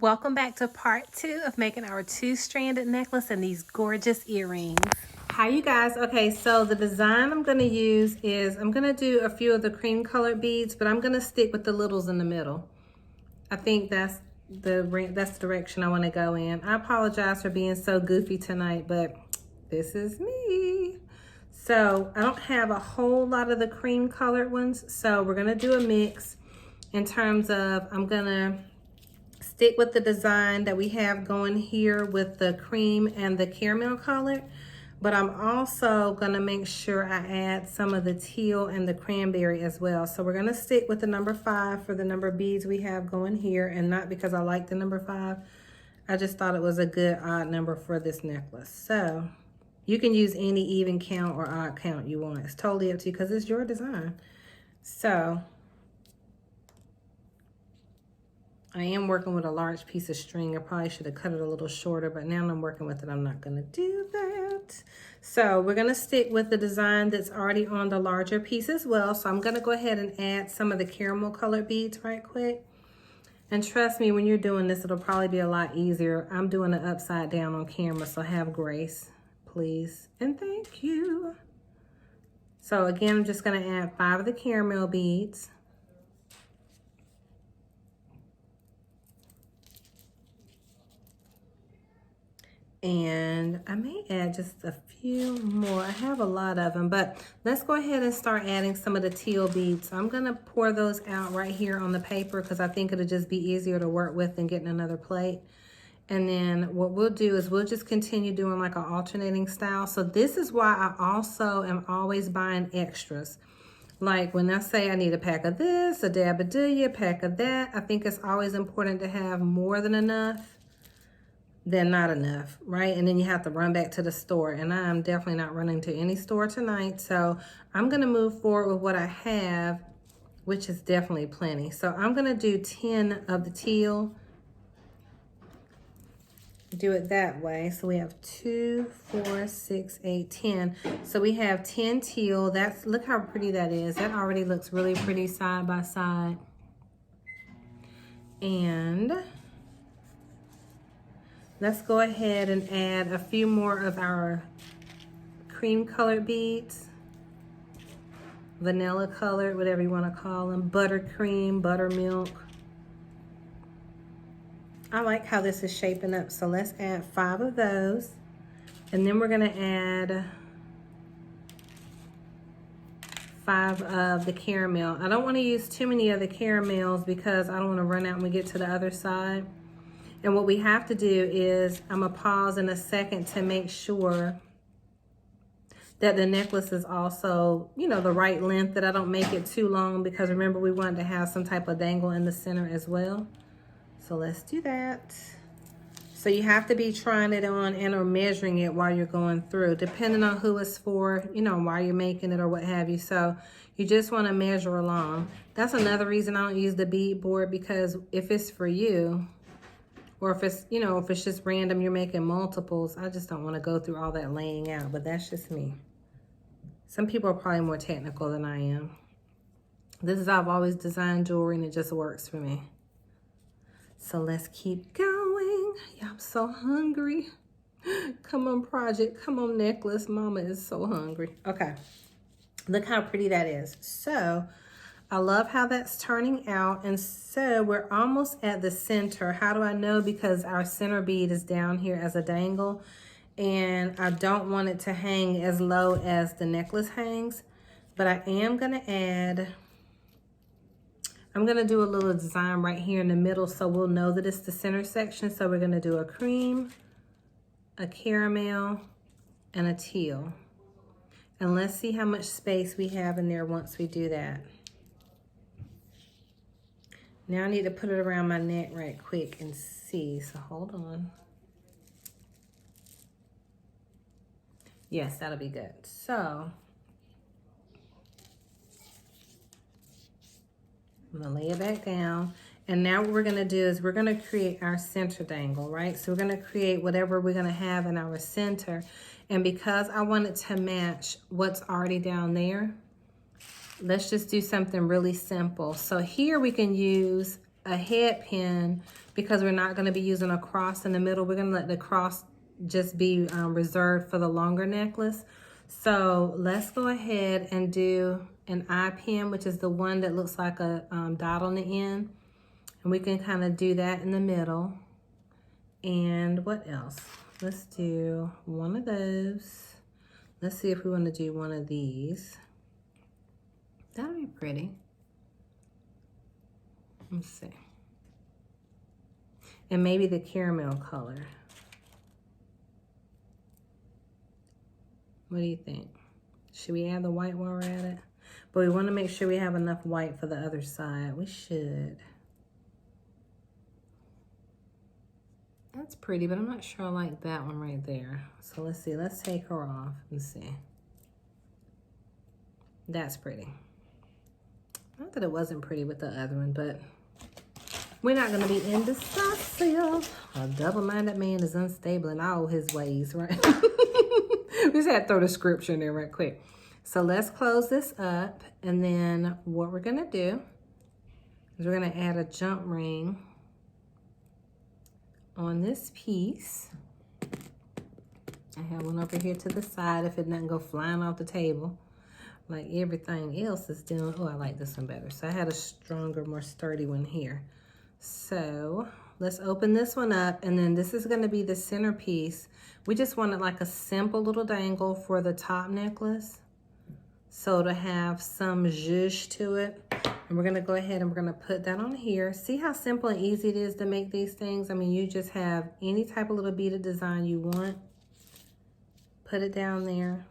Welcome back to part 2 of making our two-stranded necklace and these gorgeous earrings. Hi you guys. Okay, so the design I'm going to use is I'm going to do a few of the cream colored beads, but I'm going to stick with the littles in the middle. I think that's the direction I want to go in. I apologize for being so goofy tonight, but this is me. So I don't have a whole lot of the cream colored ones, so we're going to do a mix in terms of I'm going to stick with the design that we have going here with the cream and the caramel color, but I'm also gonna make sure I add some of the teal and the cranberry as well. So we're gonna stick with the number 5 for the number of beads we have going here, and not because I like the number 5. I just thought it was a good odd number for this necklace. So you can use any even count or odd count you want. It's totally up to you because it's your design. So I am working with a large piece of string. I probably should have cut it a little shorter, but now I'm working with it, I'm not gonna do that. So we're gonna stick with the design that's already on the larger piece as well. So I'm gonna go ahead and add some of the caramel colored beads right quick. And trust me, when you're doing this, it'll probably be a lot easier. I'm doing it upside down on camera, so have grace, please. And thank you. So again, I'm just gonna add 5 of the caramel beads. And I may add just a few more. I have a lot of them, but let's go ahead and start adding some of the teal beads. So I'm gonna pour those out right here on the paper because I think it'll just be easier to work with than getting another plate. And then what we'll do is we'll just continue doing like an alternating style. So this is why I also am always buying extras. Like when I say I need a pack of this, a dabadilla, a pack of that, I think it's always important to have more than enough than not enough, right? And then you have to run back to the store, and I'm definitely not running to any store tonight. So I'm gonna move forward with what I have, which is definitely plenty. So I'm gonna do 10 of the teal, do it that way. So we have 2, 4, 6, 8, 10. So we have 10 teal. That's, look how pretty that is. That already looks really pretty side by side. And let's go ahead and add a few more of our cream colored beads, vanilla colored, whatever you want to call them, buttercream, buttermilk. I like how this is shaping up, so let's add 5 of those. And then we're gonna add 5 of the caramel. I don't want to use too many of the caramels because I don't want to run out when we get to the other side. And what we have to do is, I'm gonna pause in a second to make sure that the necklace is also, you know, the right length, that I don't make it too long, because remember we wanted to have some type of dangle in the center as well. So let's do that. So you have to be trying it on and or measuring it while you're going through, depending on who it's for, you know, while you're making it or what have you. So you just want to measure along. That's another reason I don't use the bead board, because if it's for you, or if it's, you know, if it's just random, you're making multiples, I just don't want to go through all that laying out, but that's just me. Some people are probably more technical than I am. This is how I've always designed jewelry, and it just works for me. So let's keep going. Yeah, I'm so hungry. Come on, project. Come on, necklace. Mama is so hungry. Okay. Look how pretty that is. So I love how that's turning out. And so we're almost at the center. How do I know? Because our center bead is down here as a dangle, and I don't want it to hang as low as the necklace hangs, but I am gonna add, I'm gonna do a little design right here in the middle so we'll know that it's the center section. So we're gonna do a cream, a caramel, and a teal. And let's see how much space we have in there once we do that. Now I need to put it around my neck right quick and see, so hold on. Yes, that'll be good. So I'm gonna lay it back down. And now what we're gonna do is we're gonna create our center dangle, right? So we're gonna create whatever we're gonna have in our center. And because I want it to match what's already down there, let's just do something really simple. So here we can use a head pin because we're not going to be using a cross in the middle. We're going to let the cross just be reserved for the longer necklace. So let's go ahead and do an eye pin, which is the one that looks like a dot on the end. And we can kind of do that in the middle. And what else? Let's do one of those. Let's see if we want to do one of these. That'll be pretty. Let's see. And maybe the caramel color. What do you think? Should we add the white while we're at it? But we want to make sure we have enough white for the other side. We should. That's pretty, but I'm not sure I like that one right there. So let's see. Let's take her off and see. That's pretty. Not that it wasn't pretty with the other one, but we're not going to be indecisive. A double-minded man is unstable in all his ways, right? We just had to throw the scripture in there right quick. So let's close this up. And then what we're going to do is we're going to add a jump ring on this piece. I have one over here to the side if it doesn't go flying off the table like everything else is doing. Oh, I like this one better. So I had a stronger, more sturdy one here. So let's open this one up, and then this is going to be the centerpiece. We just wanted like a simple little dangle for the top necklace, so to have some zhuzh to it. And we're going to go ahead and we're going to put that on here. See how simple and easy it is to make these things? I mean, you just have any type of little beaded design you want. Put it down there.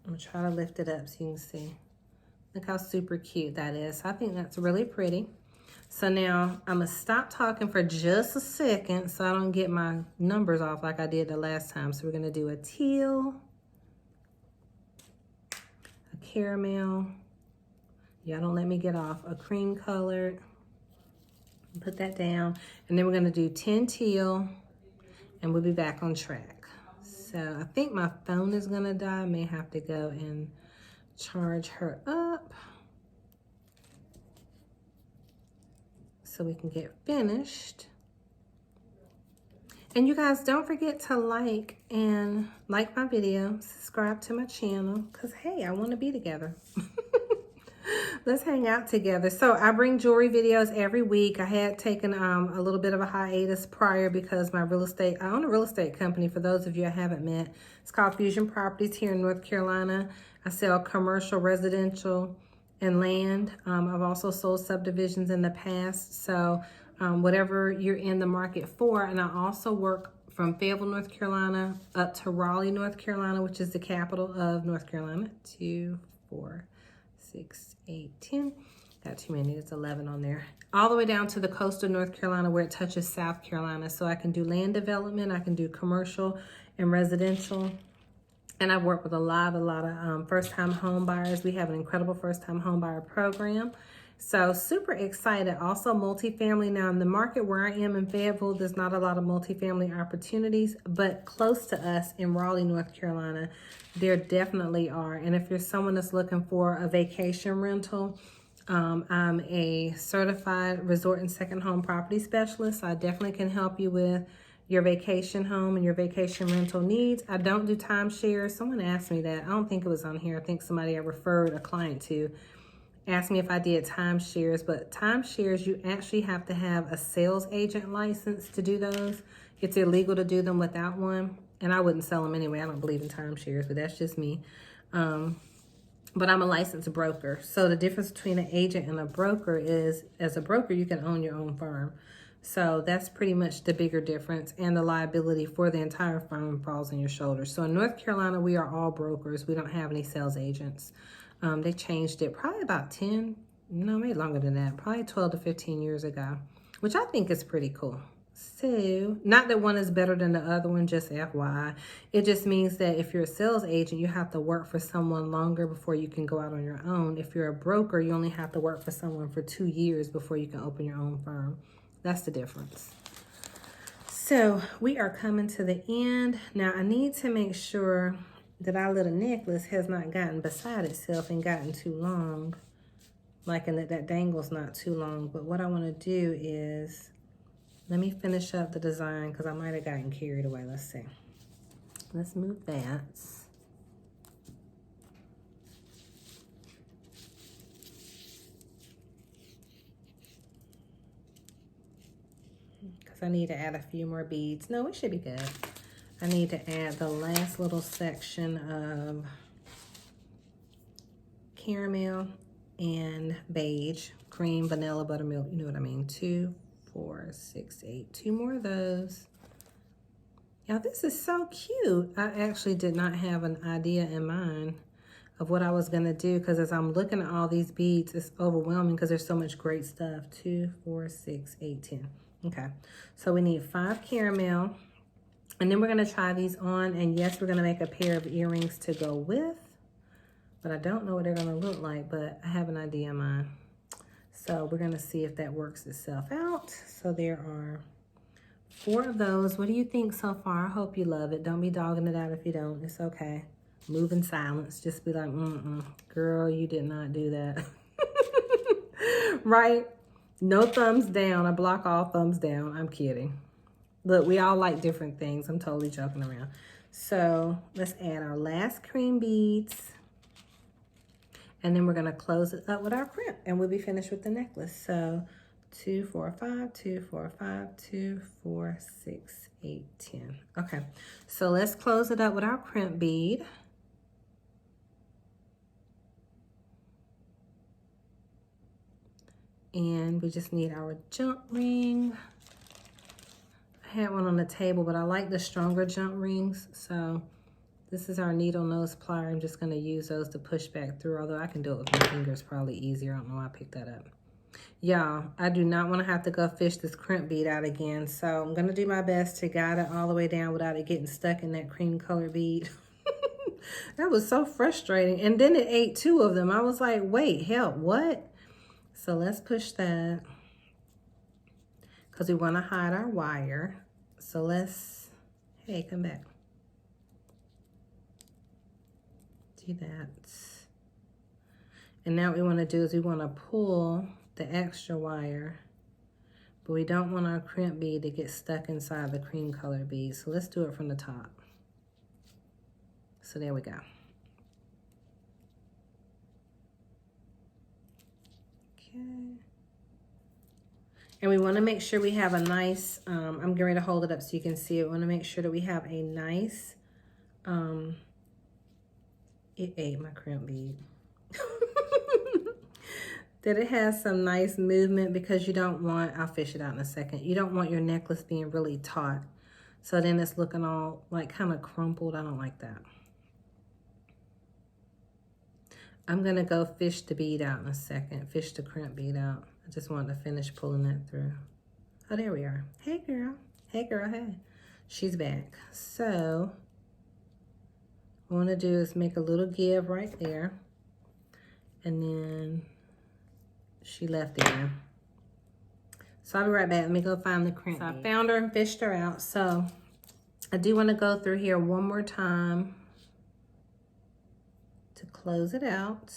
I'm going to try to lift it up so you can see. Look how super cute that is. I think that's really pretty. So now I'm going to stop talking for just a second so I don't get my numbers off like I did the last time. So we're going to do a teal, a caramel. Y'all don't let me get off. A cream colored. Put that down. And then we're going to do 10 teal, and we'll be back on track. So I think my phone is going to die. I may have to go and charge her up so we can get finished. And you guys don't forget to like my video, subscribe to my channel, because hey, I want to be together. Let's hang out together. So I bring jewelry videos every week. I had taken a little bit of a hiatus prior because I own a real estate company. For those of you I haven't met, it's called Fusion Properties here in North Carolina. I sell commercial, residential, and land. I've also sold subdivisions in the past. So whatever you're in the market for. And I also work from Fayetteville, North Carolina up to Raleigh, North Carolina, which is the capital of North Carolina. 2, 4, 6, 8, 10. Got too many, it's 11 on there. All the way down to the coast of North Carolina where it touches South Carolina. So I can do land development, I can do commercial and residential. And I've worked with a lot of first-time home buyers. We have an incredible first-time home buyer program. So super excited. Also multifamily. Now in the market where I am in Fayetteville, there's not a lot of multifamily opportunities, but close to us in Raleigh, North Carolina, there definitely are. And if you're someone that's looking for a vacation rental, I'm a certified resort and second home property specialist. I definitely can help you with your vacation home and your vacation rental needs. I don't do timeshares. Someone asked me that. I don't think it was on here. I think somebody I referred a client to asked me if I did timeshares, but timeshares, you actually have to have a sales agent license to do those. It's illegal to do them without one, and I wouldn't sell them anyway. I don't believe in timeshares, but that's just me. But I'm a licensed broker. So the difference between an agent and a broker is, as a broker, you can own your own firm. So that's pretty much the bigger difference, and the liability for the entire firm falls on your shoulders. So in North Carolina, we are all brokers. We don't have any sales agents. They changed it probably about 10, no, maybe longer than that, probably 12 to 15 years ago, which I think is pretty cool. So, not that one is better than the other one, just FYI. It just means that if you're a sales agent, you have to work for someone longer before you can go out on your own. If you're a broker, you only have to work for someone for 2 years before you can open your own firm. That's the difference. So, we are coming to the end. Now, I need to make sure that our little necklace has not gotten beside itself and gotten too long. liking that that dangle's not too long. But what I want to do is, let me finish up the design because I might have gotten carried away. Let's see. Let's move that. Because I need to add a few more beads. No, it should be good. I need to add the last little section of caramel and beige, cream, vanilla, buttermilk, you know what I mean. 2, 4, 6, 8, 2 more of those. Now this is so cute. I actually did not have an idea in mind of what I was gonna do, because as I'm looking at all these beads, it's overwhelming because there's so much great stuff. 2, 4, 6, 8, 10. Okay, so we need 5 caramel. And then we're gonna try these on, and yes, we're gonna make a pair of earrings to go with, but I don't know what they're gonna look like, but I have an idea in mind. So we're gonna see if that works itself out. So there are 4 of those. What do you think so far? I hope you love it. Don't be dogging it out if you don't, it's okay. Move in silence, just be like, girl, you did not do that. Right? No thumbs down, I block all thumbs down, I'm kidding. Look, we all like different things. I'm totally joking around. So let's add our last cream beads. And then we're going to close it up with our crimp. And we'll be finished with the necklace. So 2, 4, 5, 2, 4, 5, 2, 4, 6, 8, 10. Okay. So let's close it up with our crimp bead. And we just need our jump ring. I had one on the table, but I like the stronger jump rings. So this is our needle nose plier. I'm just going to use those to push back through, although I can do it with my fingers probably easier. I don't know why I picked that up. Y'all, I do not want to have to go fish this crimp bead out again. So I'm going to do my best to guide it all the way down without it getting stuck in that cream color bead. That was so frustrating. And then it ate 2 of them. I was like, wait, help, what? So let's push that, because we want to hide our wire. So let's, hey, come back. Do that. And now what we want to do is we want to pull the extra wire, but we don't want our crimp bead to get stuck inside the cream color bead. So let's do it from the top. So there we go. Okay. And we want to make sure we have a nice, I'm getting ready to hold it up so you can see it. We want to make sure that we have a nice, it ate my crimp bead. That it has some nice movement, because you don't want, I'll fish it out in a second, you don't want your necklace being really taut. So then it's looking all like kind of crumpled. I don't like that. I'm going to go fish the bead out in a second, fish the crimp bead out. I just wanted to finish pulling that through. Oh, there we are. Hey, girl. Hey, girl, hey. She's back. So what I want to do is make a little give right there. And then she left again. So I'll be right back. Let me go find the crimp bead. So I found her and fished her out. So I do want to go through here one more time to close it out.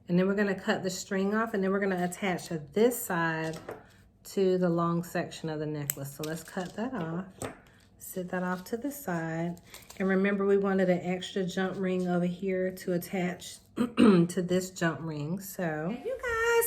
And then we're going to cut the string off, and then we're going to attach this side to the long section of the necklace. So let's cut that off, set that off to the side. And remember, we wanted an extra jump ring over here to attach to this jump ring. So hey, you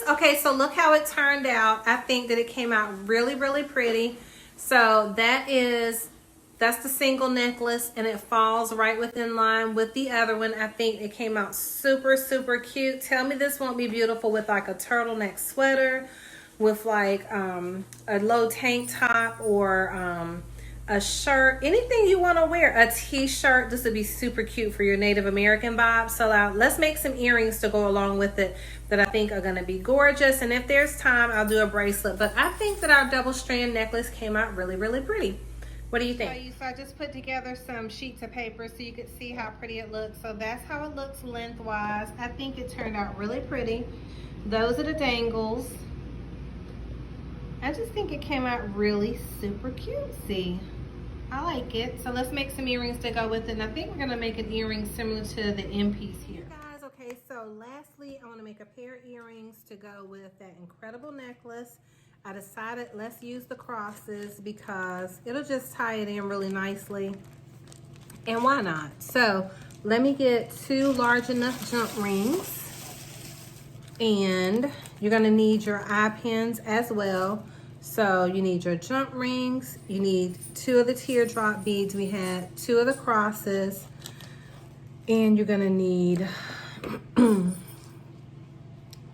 guys, okay, so look how it turned out. I think that it came out really, really pretty. So that's the single necklace, and it falls right within line with the other one. I think it came out super, super cute. Tell me this won't be beautiful with like a turtleneck sweater, with like a low tank top, or a shirt, anything you want to wear, a t-shirt. This would be super cute for your Native American vibe. So let's make some earrings to go along with it that I think are going to be gorgeous. And if there's time, I'll do a bracelet. But I think that our double strand necklace came out really, really pretty. What do you think? So I just put together some sheets of paper so you could see how pretty it looks. So that's how it looks lengthwise. I think it turned out really pretty. Those are the dangles. I just think it came out really super cutesy. I like it. So let's make some earrings to go with it. And I think we're going to make an earring similar to the end piece here. Guys, okay, so lastly, I want to make a pair of earrings to go with that incredible necklace. I decided let's use the crosses because it'll just tie it in really nicely. And why not? So let me get 2 large enough jump rings. And you're gonna need your eye pins as well. So you need your jump rings, you need 2 of the teardrop beads we had, 2 of the crosses, and you're gonna need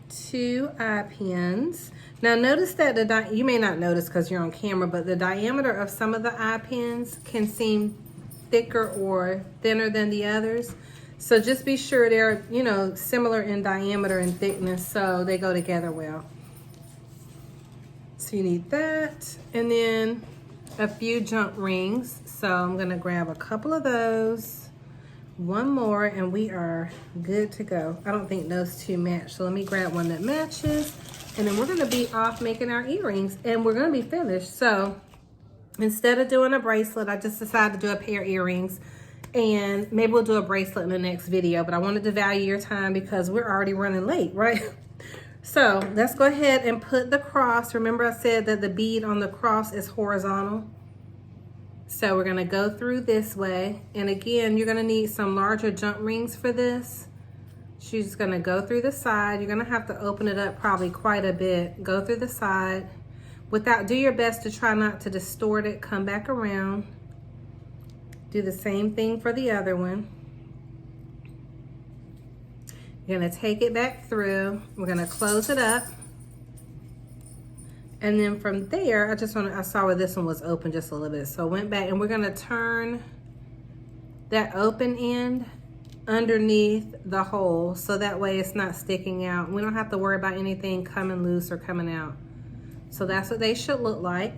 2 eye pins. Now notice that you may not notice because you're on camera, but the diameter of some of the eye pins can seem thicker or thinner than the others. So just be sure they're, you know, similar in diameter and thickness so they go together well. So you need that, and then a few jump rings. So I'm gonna grab a couple of those, 1 more, and we are good to go. I don't think those 2 match, so let me grab one that matches, and then we're gonna be off making our earrings, and we're gonna be finished. So instead of doing a bracelet, I just decided to do a pair of earrings, and maybe we'll do a bracelet in the next video, but I wanted to value your time because we're already running late, right? So let's go ahead and put the cross. Remember I said that the bead on the cross is horizontal. So we're gonna go through this way. And again, you're gonna need some larger jump rings for this. She's just gonna go through the side. You're gonna have to open it up probably quite a bit. Go through the side. Do your best to try not to distort it. Come back around. Do the same thing for the other one. You're gonna take it back through. We're gonna close it up. And then from there, I saw where this one was open just a little bit. So I went back and we're gonna turn that open end underneath the hole so that way it's not sticking out. We don't have to worry about anything coming loose or coming out. So that's what they should look like.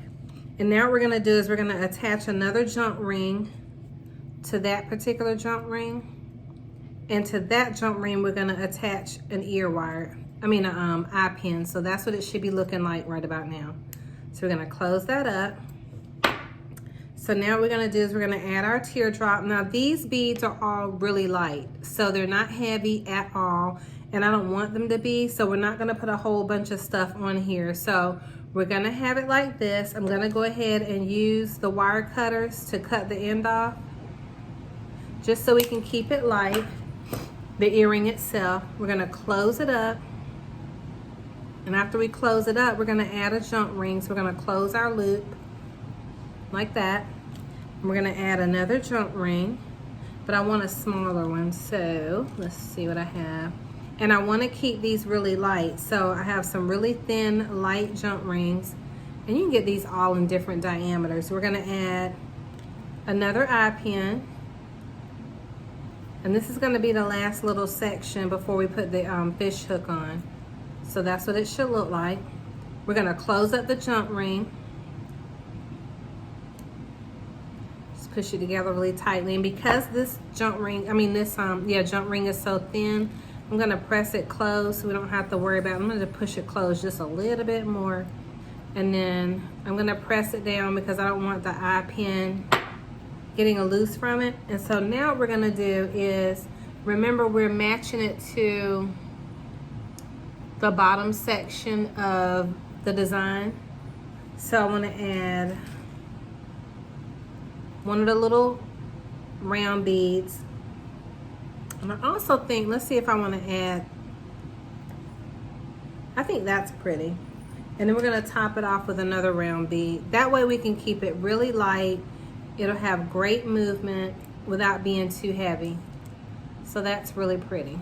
And now what we're gonna do is we're gonna attach another jump ring to that particular jump ring. And to that jump ring, we're gonna attach an eye pin. So that's what it should be looking like right about now. So we're gonna close that up. So now what we're gonna do is we're gonna add our teardrop. Now these beads are all really light, so they're not heavy at all, and I don't want them to be, so we're not gonna put a whole bunch of stuff on here. So we're gonna have it like this. I'm gonna go ahead and use the wire cutters to cut the end off, just so we can keep it light. The earring itself, we're gonna close it up. And after we close it up, we're gonna add a jump ring. So we're gonna close our loop like that. And we're gonna add another jump ring, but I want a smaller one. So let's see what I have. And I wanna keep these really light. So I have some really thin, light jump rings. And you can get these all in different diameters. We're gonna add another eye pin. And this is going to be the last little section before we put the fish hook on. So that's what it should look like. We're going to close up the jump ring. Just push it together really tightly. And because this jump ring, jump ring is so thin, I'm going to press it closed so we don't have to worry about it. I'm going to push it closed just a little bit more. And then I'm going to press it down because I don't want the eye pin getting a loose from it. And so now what we're gonna do is, remember we're matching it to the bottom section of the design. So I wanna add one of the little round beads. And I also think, let's see if I wanna add, I think that's pretty. And then we're gonna top it off with another round bead. That way we can keep it really light. It'll have great movement without being too heavy. So that's really pretty.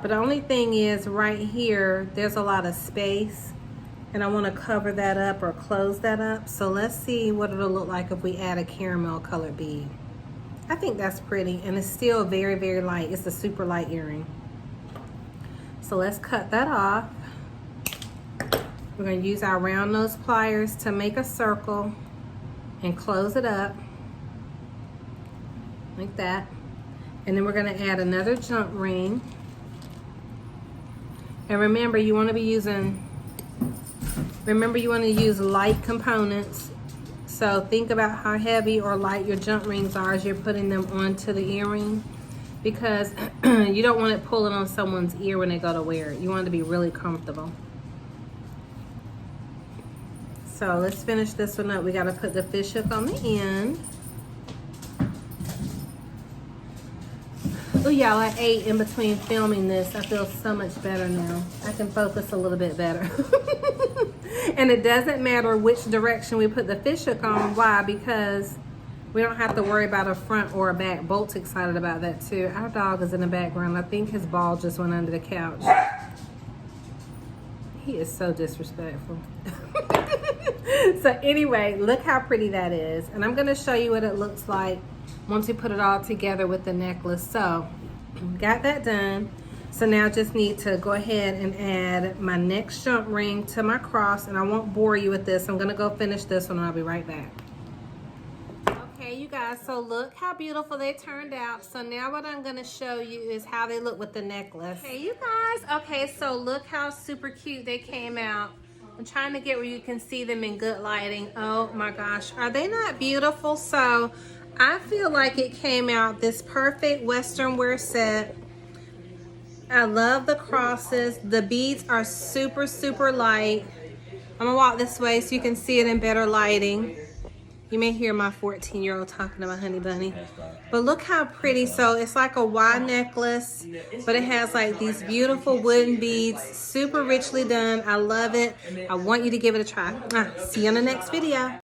But the only thing is right here, there's a lot of space and I want to cover that up or close that up. So let's see what it'll look like if we add a caramel colored bead. I think that's pretty, and it's still very, very light. It's a super light earring. So let's cut that off. We're going to use our round nose pliers to make a circle and close it up like that. And then we're going to add another jump ring. And remember, you want to use light components. So think about how heavy or light your jump rings are as you're putting them onto the earring. because you don't want it pulling on someone's ear when they go to wear it. You want it to be really comfortable. So let's finish this one up. We got to put the fish hook on the end. Oh, y'all, I ate in between filming this. I feel so much better now. I can focus a little bit better. And it doesn't matter which direction we put the fish hook on. Why? Because we don't have to worry about a front or a back. Bolt's excited about that too. Our dog is in the background. I think his ball just went under the couch. He is so disrespectful. So anyway, look how pretty that is. And I'm going to show you what it looks like once we put it all together with the necklace. So got that done. So now I just need to go ahead and add my next jump ring to my cross. And I won't bore you with this. I'm going to go finish this one and I'll be right back. Okay, you guys, so look how beautiful they turned out. So now what I'm going to show you is how they look with the necklace. Hey, you guys. Okay, so look how super cute they came out. I'm trying to get where you can see them in good lighting. Oh my gosh, are they not beautiful? So I feel like it came out this perfect Western wear set. I love the crosses. The beads are super, super light. I'm gonna walk this way so you can see it in better lighting. You may hear my 14-year-old talking to my honey bunny. But look how pretty. So it's like a wide necklace, but it has like these beautiful wooden beads, super richly done. I love it. I want you to give it a try. See you in the next video.